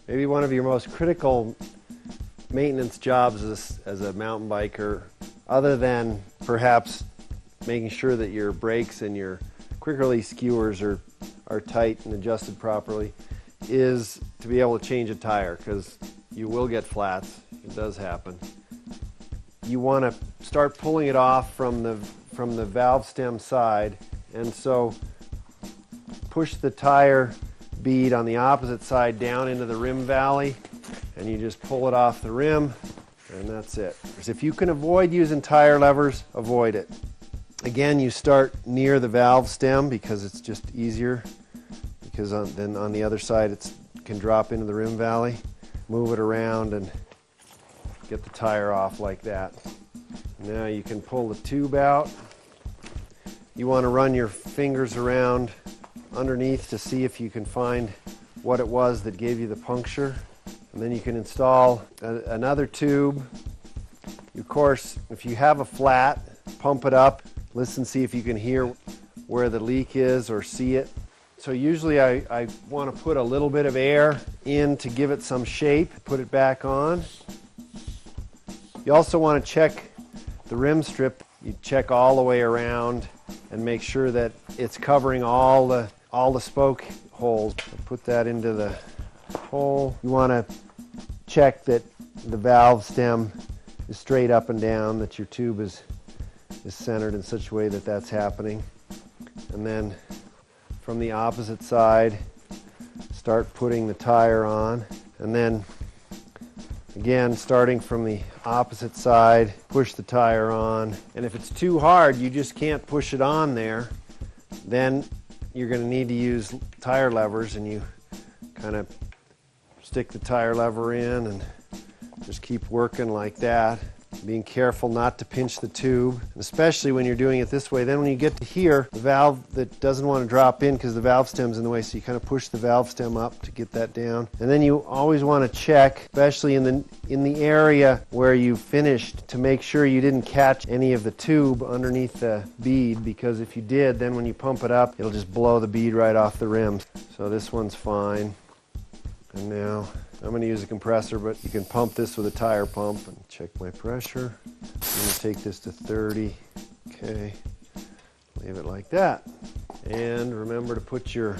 Maybe one of your most critical maintenance jobs as a mountain biker, other than perhaps making sure that your brakes and your quick release skewers are tight and adjusted properly, is to be able to change a tire, because you will get flats. It does happen. You want to start pulling it off from the valve stem side, and so push the tire bead on the opposite side down into the rim valley, and you just pull it off the rim, and that's it. If you can avoid using tire levers, avoid it. Again, you start near the valve stem because it's just easier, because then on the other side it can drop into the rim valley. Move it around and get the tire off like that. Now you can pull the tube out. You want to run your fingers around underneath to see if you can find what it was that gave you the puncture. And then you can install another tube. Of course, if you have a flat, pump it up. Listen, see if you can hear where the leak is or see it. So usually I want to put a little bit of air in to give it some shape, put it back on. You also want to check the rim strip. You check all the way around and make sure that it's covering all the spoke holes. Put that into the hole. You want to check that the valve stem is straight up and down, that your tube is centered in such a way that that's happening. And then from the opposite side, start putting the tire on, and then again, starting from the opposite side, push the tire on. And if it's too hard, you just can't push it on there, then you're going to need to use tire levers, and you kind of stick the tire lever in and just keep working like that. Being careful not to pinch the tube, especially when you're doing it this way. Then when you get to here, the valve that doesn't want to drop in because the valve stem's in the way, so you kind of push the valve stem up to get that down. And then you always want to check, especially in the area where you finished, to make sure you didn't catch any of the tube underneath the bead, because if you did, then when you pump it up, it'll just blow the bead right off the rim. So this one's fine. And now I'm going to use a compressor, but you can pump this with a tire pump. And check my pressure. I'm going to take this to 30. Okay, leave it like that. And remember to put your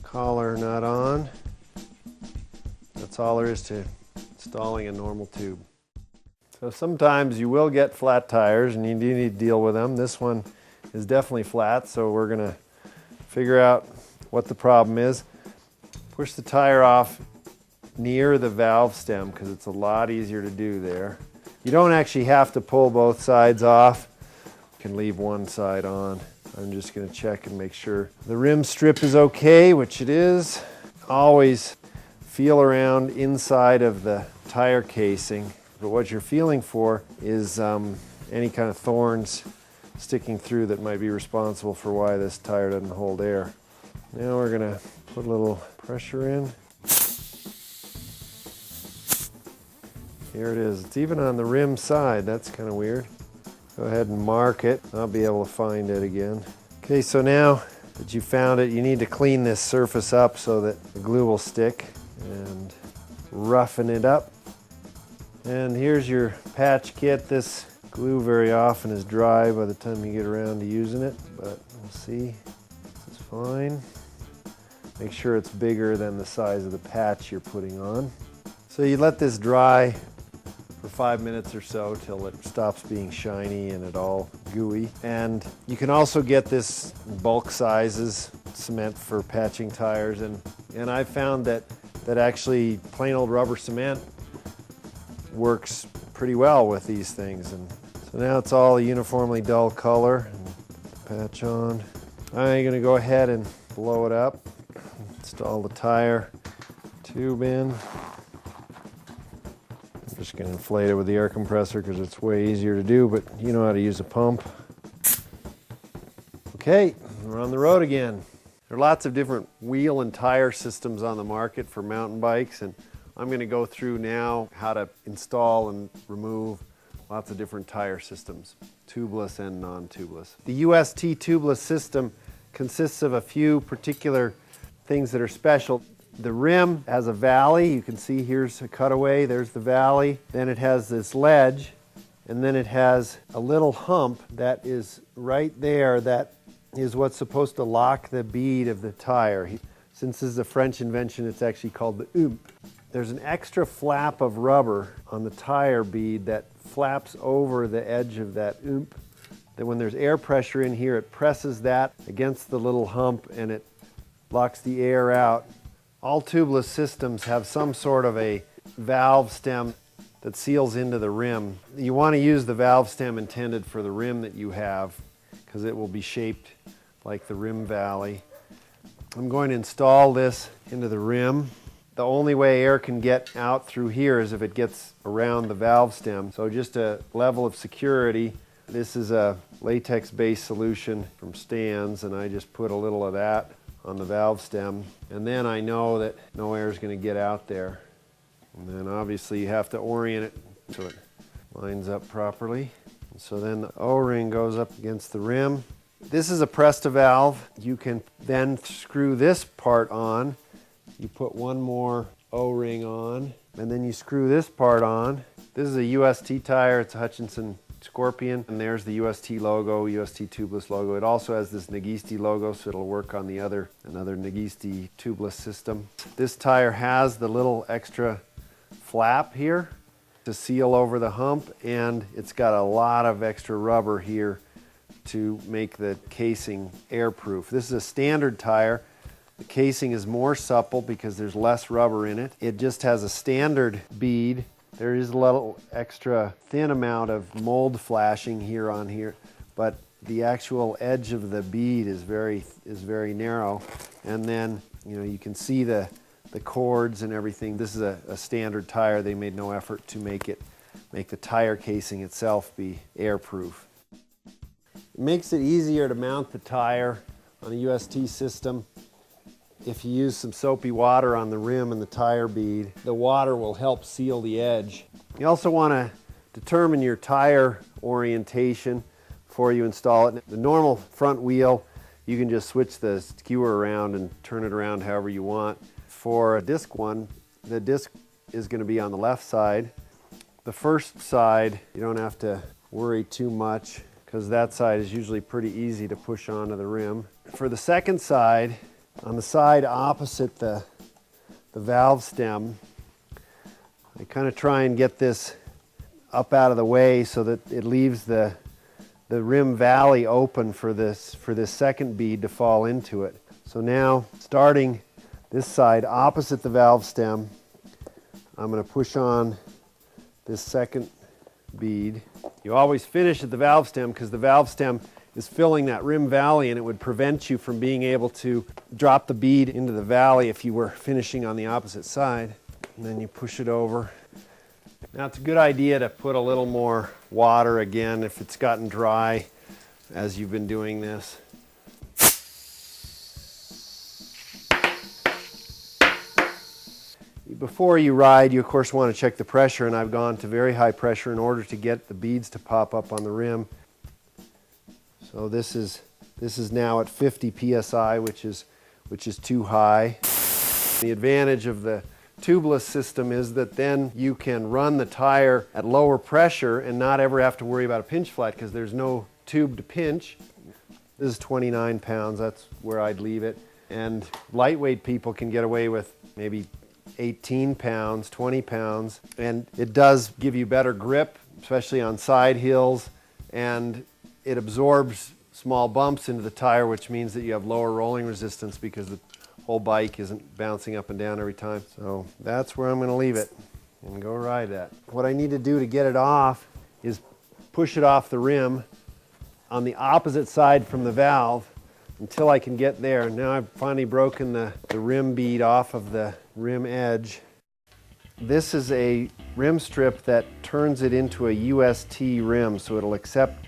collar nut on. That's all there is to installing a normal tube. So sometimes you will get flat tires, and you do need to deal with them. This one is definitely flat, so we're going to figure out what the problem is. Push the tire off near the valve stem, because it's a lot easier to do there. You don't actually have to pull both sides off. You can leave one side on. I'm just going to check and make sure the rim strip is okay, which it is. Always feel around inside of the tire casing, but what you're feeling for is any kind of thorns sticking through that might be responsible for why this tire doesn't hold air. Now we're going to put a little pressure in. Here it is. It's even on the rim side. That's kind of weird. Go ahead and mark it. I'll be able to find it again. Okay, so now that you found it, you need to clean this surface up so that the glue will stick, and roughen it up. And here's your patch kit. This glue very often is dry by the time you get around to using it, but we'll see. This is fine. Make sure it's bigger than the size of the patch you're putting on. So you let this dry for 5 minutes or so till it stops being shiny and it all gooey. And you can also get this bulk sizes cement for patching tires, and I found that actually plain old rubber cement works pretty well with these things. And so now it's all a uniformly dull color. And patch on. I'm going to go ahead and blow it up. Install the tire tube in. I'm just going to inflate it with the air compressor because it's way easier to do, but you know how to use a pump. Okay, we're on the road again. There are lots of different wheel and tire systems on the market for mountain bikes, and I'm going to go through now how to install and remove lots of different tire systems, tubeless and non-tubeless. The UST tubeless system consists of a few particular things that are special. The rim has a valley. You can see here's a cutaway, there's the valley. Then it has this ledge, and then it has a little hump that is right there that is what's supposed to lock the bead of the tire. Since this is a French invention, it's actually called the OOMP. There's an extra flap of rubber on the tire bead that flaps over the edge of that OOMP. Then when there's air pressure in here, it presses that against the little hump and it locks the air out. All tubeless systems have some sort of a valve stem that seals into the rim. You want to use the valve stem intended for the rim that you have because it will be shaped like the rim valley. I'm going to install this into the rim. The only way air can get out through here is if it gets around the valve stem. So just a level of security. This is a latex-based solution from Stan's, and I just put a little of that on the valve stem, and then I know that no air is going to get out there. And then obviously you have to orient it so it lines up properly. And so then the O-ring goes up against the rim. This is a Presta valve. You can then screw this part on. You put one more O-ring on, and then you screw this part on. This is a UST tire. It's a Hutchinson Scorpion, and there's the UST logo, UST tubeless logo. It also has this Nagisti logo, so it'll work on another Nagisti tubeless system. This tire has the little extra flap here to seal over the hump, and it's got a lot of extra rubber here to make the casing airproof. This is a standard tire. The casing is more supple because there's less rubber in it. It just has a standard bead. There is a little extra thin amount of mold flashing here on here, but the actual edge of the bead is very narrow. And then you can see the cords and everything. This is a standard tire. They made no effort to make the tire casing itself be airproof. It makes it easier to mount the tire on a UST system. If you use some soapy water on the rim and the tire bead, the water will help seal the edge. You also want to determine your tire orientation before you install it. The normal front wheel, you can just switch the skewer around and turn it around however you want. For a disc one, the disc is going to be on the left side. The first side, you don't have to worry too much because that side is usually pretty easy to push onto the rim. For the second side, on the side opposite the valve stem, I kind of try and get this up out of the way so that it leaves the rim valley open for this second bead to fall into it. So now, starting this side opposite the valve stem, I'm going to push on this second bead. You always finish at the valve stem because the valve stem is filling that rim valley, and it would prevent you from being able to drop the bead into the valley if you were finishing on the opposite side. And then you push it over. Now it's a good idea to put a little more water again if it's gotten dry as you've been doing this. Before you ride, you of course want to check the pressure, and I've gone to very high pressure in order to get the beads to pop up on the rim. So this is now at 50 psi, which is too high. The advantage of the tubeless system is that then you can run the tire at lower pressure and not ever have to worry about a pinch flat because there's no tube to pinch. This is 29 pounds, that's where I'd leave it. And lightweight people can get away with maybe 18 pounds, 20 pounds. And it does give you better grip, especially on side hills. And it absorbs small bumps into the tire, which means that you have lower rolling resistance because the whole bike isn't bouncing up and down every time. So that's where I'm going to leave it and go ride that. What I need to do to get it off is push it off the rim on the opposite side from the valve until I can get there. Now I've finally broken the rim bead off of the rim edge. This is a rim strip that turns it into a UST rim, so it'll accept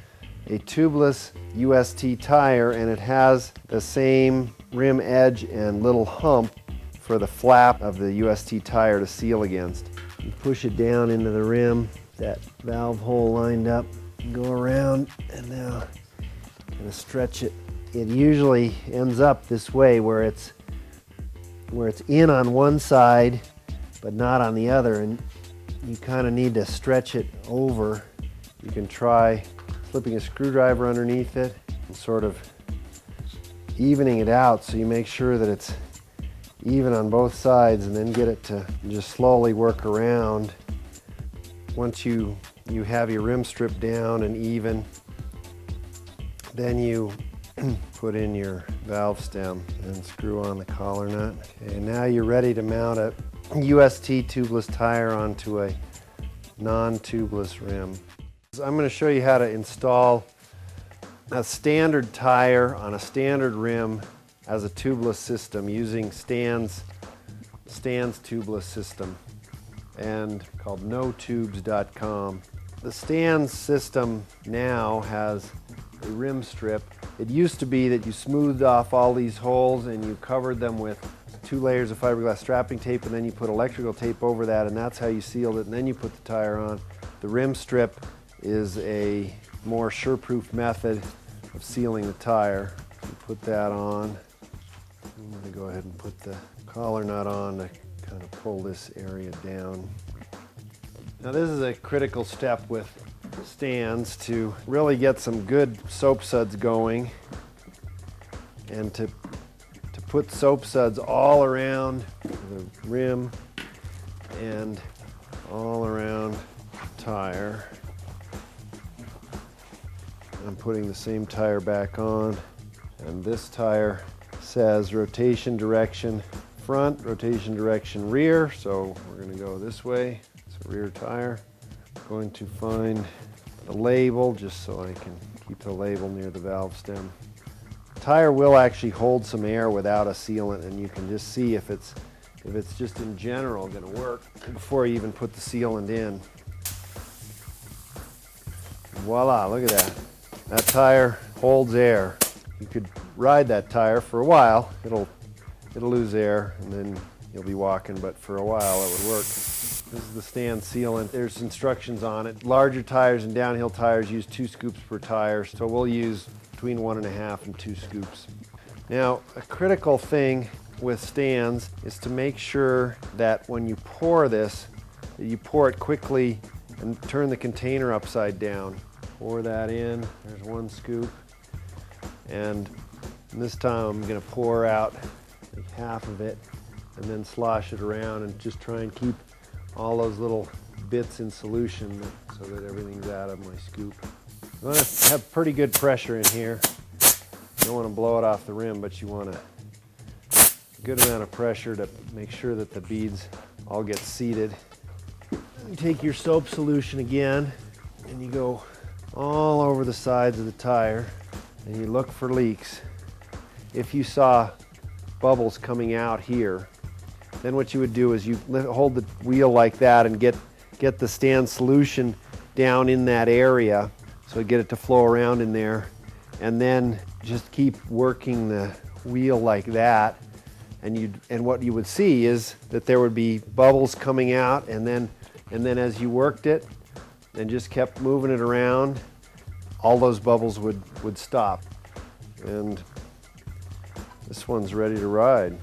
a tubeless UST tire, and it has the same rim edge and little hump for the flap of the UST tire to seal against. You push it down into the rim, that valve hole lined up, go around, and now kind of stretch it. It usually ends up this way where it's where it's in on one side but not on the other, and you kind of need to stretch it over. You can try slipping a screwdriver underneath it and sort of evening it out so you make sure that it's even on both sides, and then get it to just slowly work around. Once you have your rim strip down and even, then you put in your valve stem and screw on the collar nut. Okay, now you're ready to mount a UST tubeless tire onto a non-tubeless rim. I'm going to show you how to install a standard tire on a standard rim as a tubeless system using Stan's tubeless system, and called notubes.com. The Stan's system now has a rim strip. It used to be that you smoothed off all these holes and you covered them with 2 layers of fiberglass strapping tape, and then you put electrical tape over that, and that's how you sealed it, and then you put the tire on. The rim strip is a more sure-proof method of sealing the tire. You put that on. I'm going to go ahead and put the collar nut on to kind of pull this area down. Now this is a critical step with Stan's to really get some good soap suds going, and to put soap suds all around the rim and all around the tire. I'm putting the same tire back on, and this tire says rotation direction front, rotation direction rear, so we're going to go this way. It's a rear tire. I'm going to find the label just so I can keep the label near the valve stem. The tire will actually hold some air without a sealant, and you can just see if it's just in general going to work before you even put the sealant in. Voila, look at that. That tire holds air. You could ride that tire for a while. It'll lose air and then you'll be walking, but for a while it would work. This is the Stan sealant. There's instructions on it. Larger tires and downhill tires use 2 scoops per tire, so we'll use between 1.5 and 2 scoops. Now, a critical thing with Stan's is to make sure that when you pour this, that you pour it quickly and turn the container upside down. Pour that in. There's 1 scoop. And this time I'm going to pour out like half of it and then slosh it around and just try and keep all those little bits in solution so that everything's out of my scoop. You want to have pretty good pressure in here. You don't want to blow it off the rim, but you want a good amount of pressure to make sure that the beads all get seated. You take your soap solution again and you go all over the sides of the tire and you look for leaks. If you saw bubbles coming out here, then what you would do is you hold the wheel like that and get the Stan solution down in that area, so get it to flow around in there, and then just keep working the wheel like that, and what you would see is that there would be bubbles coming out, and then as you worked it and just kept moving it around, all those bubbles would stop. And this one's ready to ride.